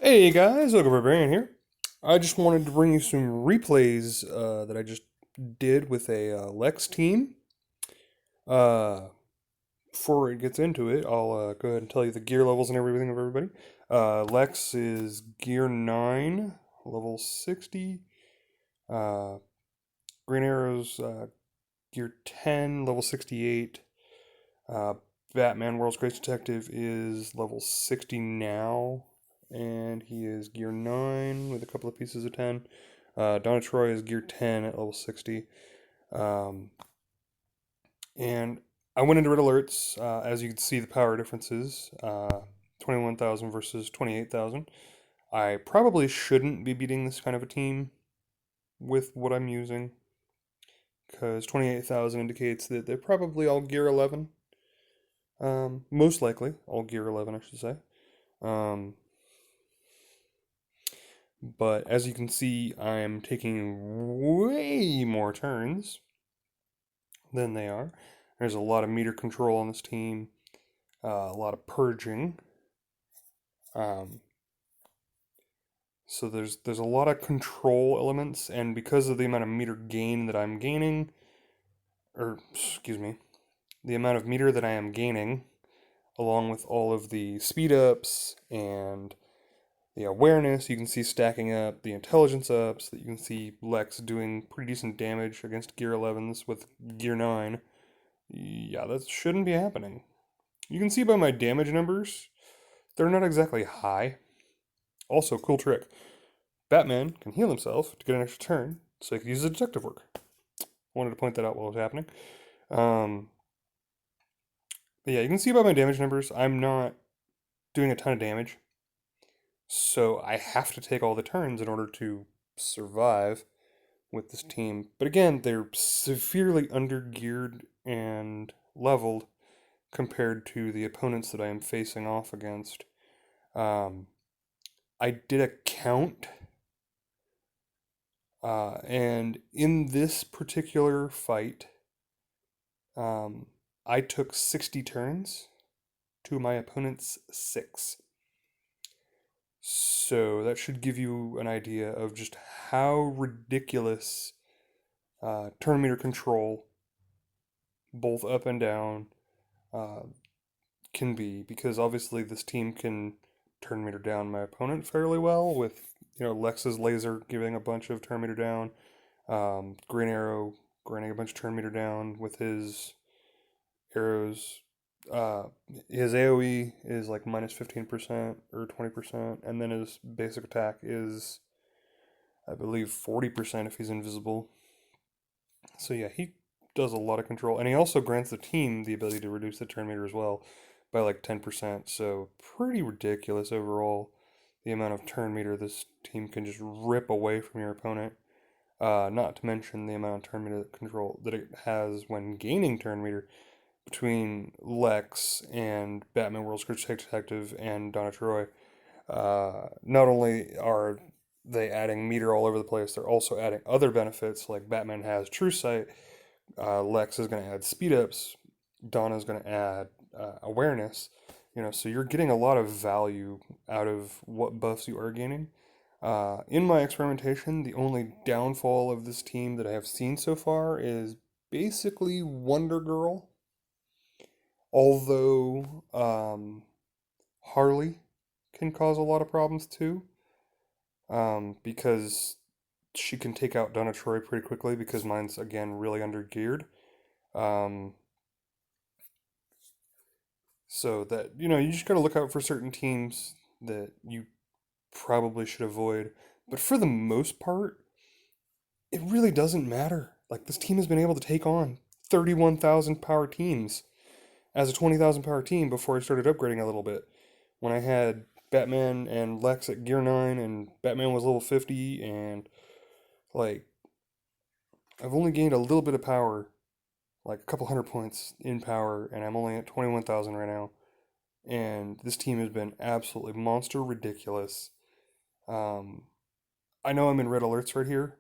Hey guys, Ogre here. I just wanted to bring you some replays that I just did with a Lex team. Uh, Before it gets into it, I'll go ahead and tell you the gear levels and everything of everybody. Lex is gear 9, level 60. Uh, Green Arrow's gear 10, level 68. Uh, Batman World's Greatest Detective is level 60 now, and he is gear 9 with a couple of pieces of 10. Donna Troy is gear 10 at level 60. Um, and I went into red alerts. As you can see, the power differences 21,000 versus 28,000. I probably shouldn't be beating this kind of a team with what I'm using, because 28,000 indicates that they're probably all gear 11. Most likely, all gear 11, I should say. Um, but as you can see, I'm taking way more turns than they are. There's a lot of meter control on this team, a lot of purging. Um, so there's a lot of control elements, and because of the amount of meter gain that I'm gaining, or excuse me, the amount of meter that I am gaining, along with all of the speed ups and the awareness, you can see stacking up, the intelligence ups, that you can see Lex doing pretty decent damage against gear 11s with gear 9. Yeah, that shouldn't be happening. You can see by my damage numbers, they're not exactly high. Also, cool trick. Batman can heal himself to get an extra turn, so he can use his detective work. Wanted to point that out while it was happening. Um, but yeah, you can see by my damage numbers, I'm not doing a ton of damage. So I have to take all the turns in order to survive with this team. But again, they're severely undergeared and leveled compared to the opponents that I am facing off against. Um, I did a count, and in this particular fight, um, I took 60 turns to my opponent's 6. So that should give you an idea of just how ridiculous turn meter control, both up and down, uh, can be, because obviously this team can turn meter down my opponent fairly well with Lex's laser giving a bunch of turn meter down, Green Arrow granting a bunch of turn meter down with his arrows. Uh, his AoE is like minus 15% or 20%, and then his basic attack is, I believe, 40% if he's invisible. So yeah, he does a lot of control, and he also grants the team the ability to reduce the turn meter as well by like 10%. So pretty ridiculous overall, the amount of turn meter this team can just rip away from your opponent. Not to mention the amount of turn meter control that it has when gaining turn meter between Lex and Batman World's Greatest Detective and Donna Troy. Not only are they adding meter all over the place, they're also adding other benefits, like Batman has True Sight, Lex is going to add speed ups, Donna's going to add awareness. So you're getting a lot of value out of what buffs you are gaining. In my experimentation, the only downfall of this team that I have seen so far is basically Wonder Girl. Although Harley can cause a lot of problems too, because she can take out Donna Troy pretty quickly because mine's again really under geared. Um, so that you just gotta look out for certain teams that you probably should avoid. But for the most part, it really doesn't matter. Like, this team has been able to take on 31,000 power teams as a 20,000 power team before I started upgrading a little bit. When I had Batman and Lex at gear 9 and Batman was level 50, and like I've only gained a little bit of power, like a couple hundred points in power, and I'm only at 21,000 right now. And this team has been absolutely monster ridiculous. Um, I know I'm in red alerts right here,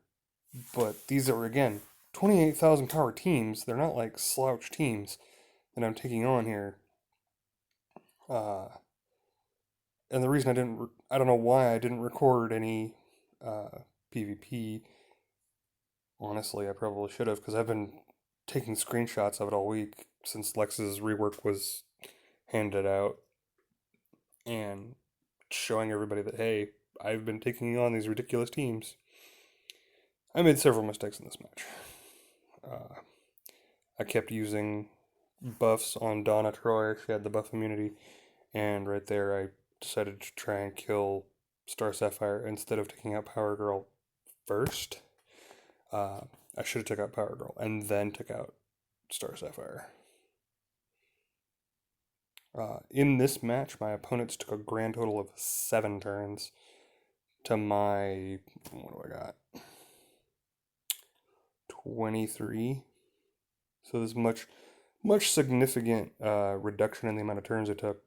but these are, again, 28,000 power teams. They're not like slouch teams that I'm taking on here. Uh, and the reason I don't know why I didn't record any PvP. Honestly, I probably should have, because I've been taking screenshots of it all week since Lex's rework was handed out and showing everybody that, hey, I've been taking on these ridiculous teams. I made several mistakes in this match. I kept using buffs on Donna Troy. She had the buff immunity, and right there I decided to try and kill Star Sapphire instead of taking out Power Girl first. I should have took out Power Girl and then took out Star Sapphire. In this match, my opponents took a grand total of 7 turns to my, what do I got? 23. So there's much significant reduction in the amount of turns it took.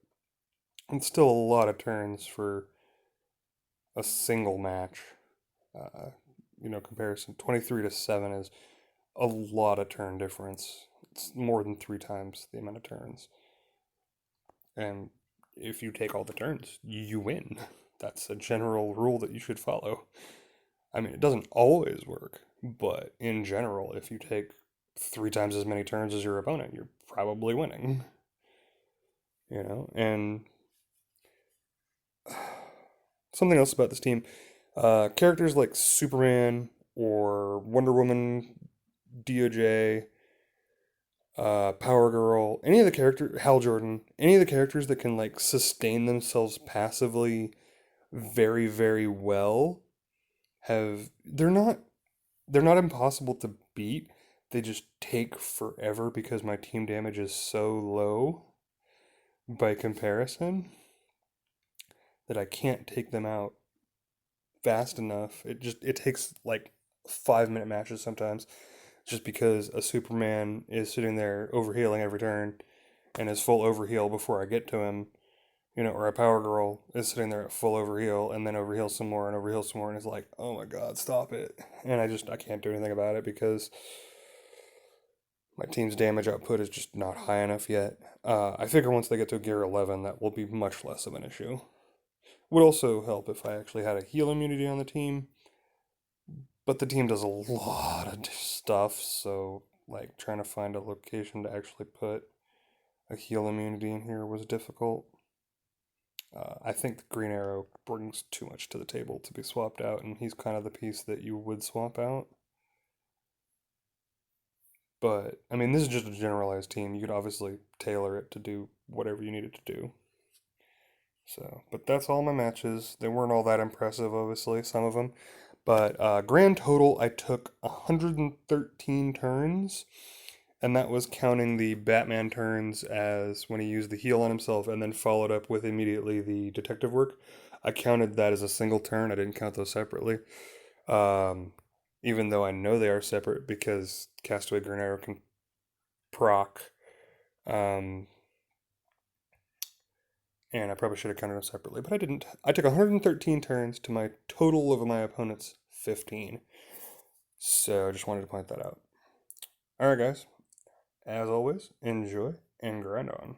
It's still a lot of turns for a single match. Comparison 23 to 7 is a lot of turn difference. It's more than 3 times the amount of turns. And if you take all the turns, you win. That's a general rule that you should follow. I mean, it doesn't always work, but in general, if you take 3 times as many turns as your opponent, you're probably winning. And something else about this team, characters like Superman or Wonder Woman, DOJ, Power Girl, Hal Jordan, any of the characters that can like sustain themselves passively very, very well they're not impossible to beat. They just take forever because my team damage is so low by comparison that I can't take them out fast enough. It takes like 5-minute matches sometimes, just because a Superman is sitting there overhealing every turn and is full overheal before I get to him, or a Power Girl is sitting there at full overheal and then overheal some more and overheal some more, and it's like, oh my god, stop it. And I can't do anything about it because my team's damage output is just not high enough yet. I figure once they get to Gear 11, that will be much less of an issue. Would also help if I actually had a heal immunity on the team, but the team does a lot of stuff, so like trying to find a location to actually put a heal immunity in here was difficult. I think the Green Arrow brings too much to the table to be swapped out, and he's kind of the piece that you would swap out. But, I mean, this is just a generalized team. You could obviously tailor it to do whatever you need it to do. So, but that's all my matches. They weren't all that impressive, obviously, some of them. But grand total, I took 113 turns, and that was counting the Batman turns as when he used the heal on himself and then followed up with immediately the detective work. I counted that as a single turn. I didn't count those separately. Even though I know they are separate because Castaway Green Arrow can proc. And I probably should have counted them separately, but I didn't. I took 113 turns to my total of my opponent's 15. So I just wanted to point that out. Alright, guys. As always, enjoy and grind on.